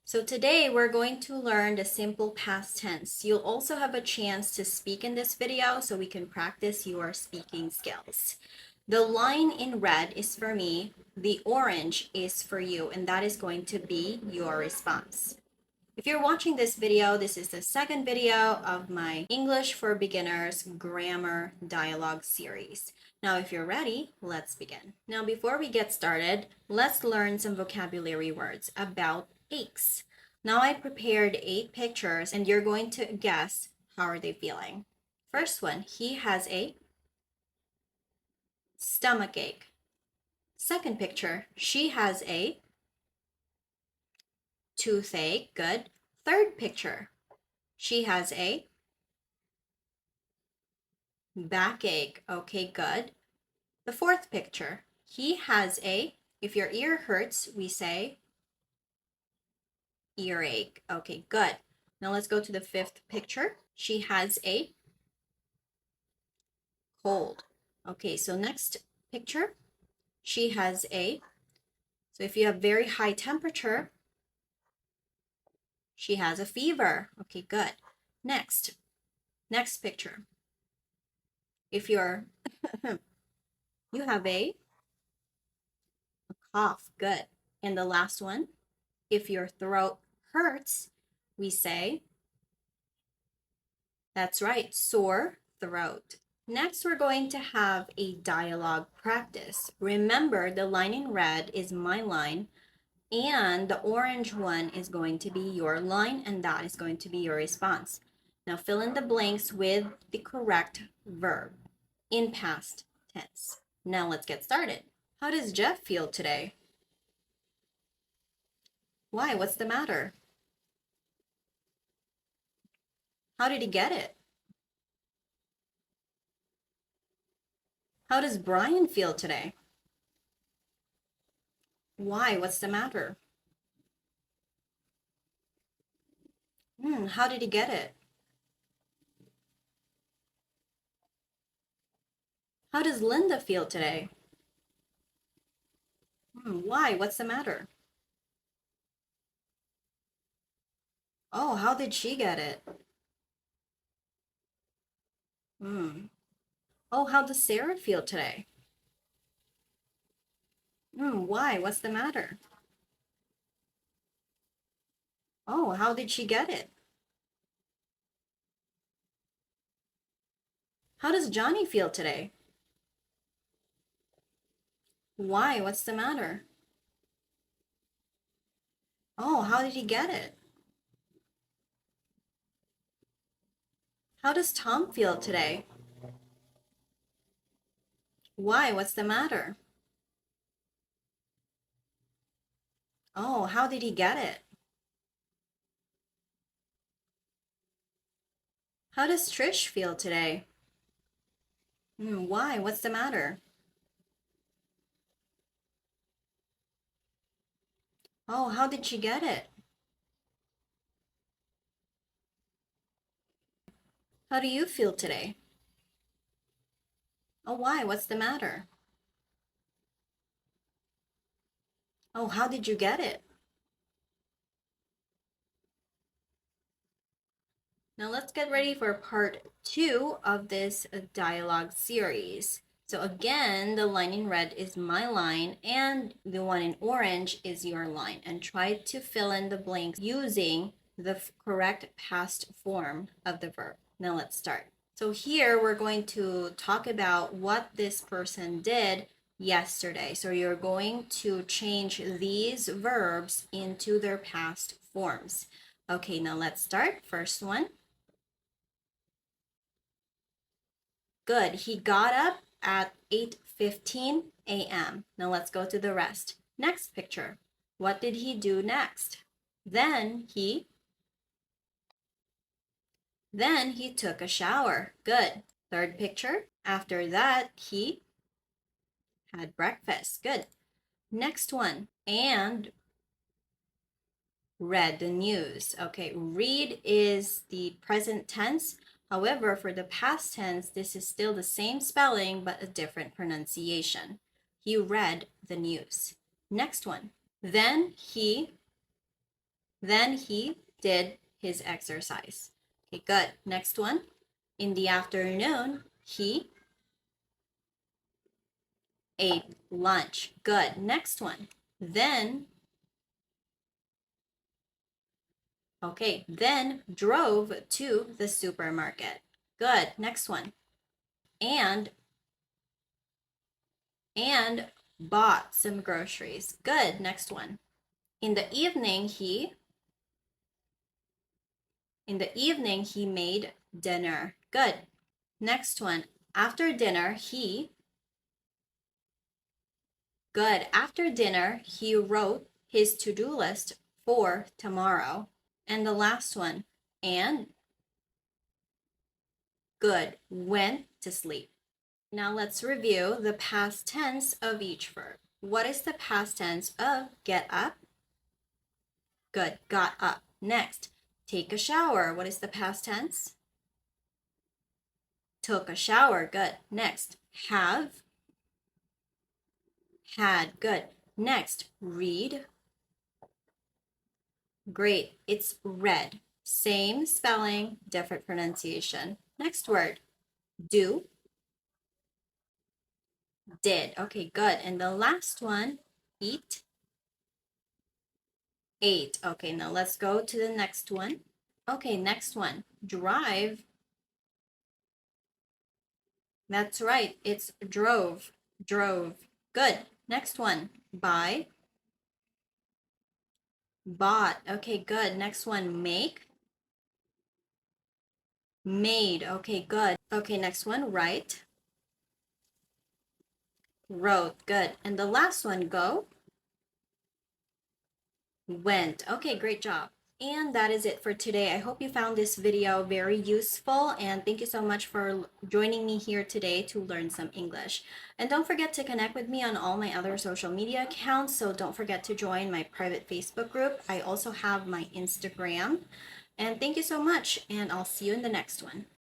So today we're going to learn the simple past tense. You'll also have a chance to speak in this video so we can practice your speaking skills. The line in red is for me, the orange is for you, and that is going to be your response. If you're watching this video, this is the second video of my English for Beginners grammar dialogue series. Now, if you're ready, let's begin. Now, before we get started, let's learn some vocabulary words about aches. Now, I prepared 8 pictures and you're going to guess how are they feeling. First one, he has a stomach ache. Second picture, she has a toothache. Good. Third picture, she has a backache. Okay, good. The fourth picture, he has a, if your ear hurts, we say earache. Okay, good. Now let's go to the fifth picture. She has a cold. Okay, so next picture, she has a, so if you have very high temperature, she has a fever. Okay, good. Next picture. If you're, you have a cough. Good. And the last one, if your throat hurts, we say, that's right, sore throat. Next, we're going to have a dialogue practice. Remember, the line in red is my line, and the orange one is going to be your line, and that is going to be your response. Now, fill in the blanks with the correct verb in past tense. Now, let's get started. How does Jeff feel today? Why? What's the matter? How did he get it? How does Brian feel today? Why? What's the matter? How did he get it? How does Linda feel today? Why? What's the matter? Oh, how did she get it? Oh, how does Sarah feel today? Why? What's the matter? Oh, how did she get it? How does Johnny feel today? Why? What's the matter? Oh, how did he get it? How does Tom feel today? Why? What's the matter? Oh, how did he get it? How does Trish feel today? Why? What's the matter? Oh, how did she get it? How do you feel today? Oh, why? What's the matter? Oh, how did you get it? Now let's get ready for part 2 of this dialogue series. So again, the line in red is my line and the one in orange is your line. And try to fill in the blanks using the correct past form of the verb. Now let's start. So here we're going to talk about what this person did yesterday. So you're going to change these verbs into their past forms. Okay, now let's start. First one. Good. He got up at 8:15 a.m. Now let's go to the rest. Next picture. What did he do next? Then he took a shower. Good. Third picture. After that, he had breakfast. Good. Next one. And read the news. Okay, read is the present tense. However, for the past tense, this is still the same spelling but a different pronunciation. He read the news. Next one. Then he Then he did his exercise. Okay, good. Next one. In the afternoon, he ate lunch. Good. Next one. Then, okay, then drove to the supermarket. Good. Next one. And bought some groceries. Good. Next one. In the evening, he made dinner. Good. Next one. After dinner, good. After dinner, he wrote his to-do list for tomorrow. And the last one. And good. Went to sleep. Now let's review the past tense of each verb. What is the past tense of get up? Good. Got up. Next. Take a shower. What is the past tense? Took a shower. Good. Next. Have. Had. Good. Next. Read. Great. It's read. Same spelling, different pronunciation. Next word. Do. Did. Okay, good. And the last one. Eat. Ate. Okay, now let's go to the next one. Okay, next one. Drive. That's right. It's drove. Drove. Good. Next one. Buy. Bought. Okay, good. Next one. Make. Made. Okay, good. Okay, next one. Write. Wrote. Good. And the last one. Go. Went. Okay, great job. And that is it for today. I hope you found this video very useful, and thank you so much for joining me here today to learn some English. And don't forget to connect with me on all my other social media accounts, so don't forget to join my private Facebook group. I also have my Instagram. And thank you so much, and I'll see you in the next one.